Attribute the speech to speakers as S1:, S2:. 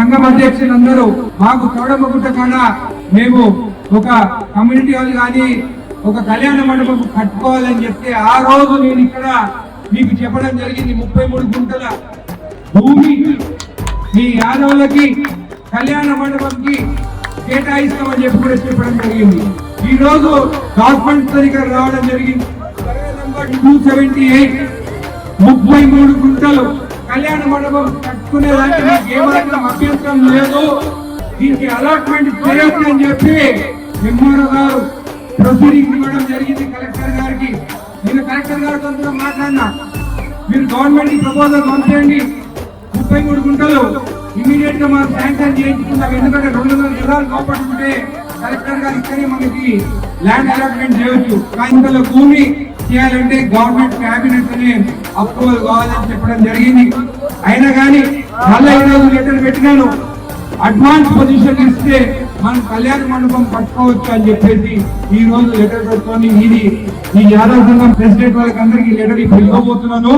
S1: సంఘం అధ్యక్షులందరూ మాకు తోడమగుట్ట కాడ మేము ఒక కమ్యూనిటీ హాల్ కానీ ఒక కళ్యాణ మండపం కట్టుకోవాలని చెప్తే ఆ రోజు నేను ఇక్కడ మీకు చెప్పడం జరిగింది 33 గుంటల భూమి మీ యాదవులకి కళ్యాణ మండపంకి కేటాయిస్తామని చెప్పి కూడా చెప్పడం జరిగింది. ఈ రోజు డాక్యుమెంట్ దగ్గర రావడం జరిగింది. సర్వే నంబర్ 278 33 గుంటలు కళ్యాణ మండపం కట్టుకునేదానికి మీకు ఏమాత్రం అభ్యంతరం లేదు, దీనికి అలాట్మెంట్ చేయొచ్చు అని చెప్పి ఎంఆర్ఓ గారు ప్రొసీడింగ్ ఇవ్వడం జరిగింది కలెక్టర్ గారికి. నేను కలెక్టర్ గారితో కూడా మాట్లాడినా, మీరు గవర్నమెంట్ ప్రపోజల్ పంపేయండి, 33 గుంటలు ఇమీడియట్ గా మనం శాంక్షన్ చేయించుకుందాం. ఎందుకంటే 200 ఎకరాలు కాపాడుకుంటే కలెక్టర్ గారు ఇక్కడే మనకి ల్యాండ్ అలాట్మెంట్ చేయొచ్చు. కానీ ఇందులో భూమి చేయాలంటే గవర్నమెంట్ క్యాబినెట్ అనే అప్రూవల్ కావాలని చెప్పడం జరిగింది. అయినా కానీ మళ్ళీ ఈరోజు లెటర్ పెట్టినాను, అడ్వాన్స్ పొజిషన్ ఇస్తే మనం కళ్యాణ మండపం పట్టుకోవచ్చు అని చెప్పేసి ఈ రోజు లెటర్ పెట్టుకొని ఇది ఈ యాదవ్ సంఘం ప్రెసిడెంట్ వాళ్ళకి అందరికి లెటర్ ఇవ్వబోతున్నాను.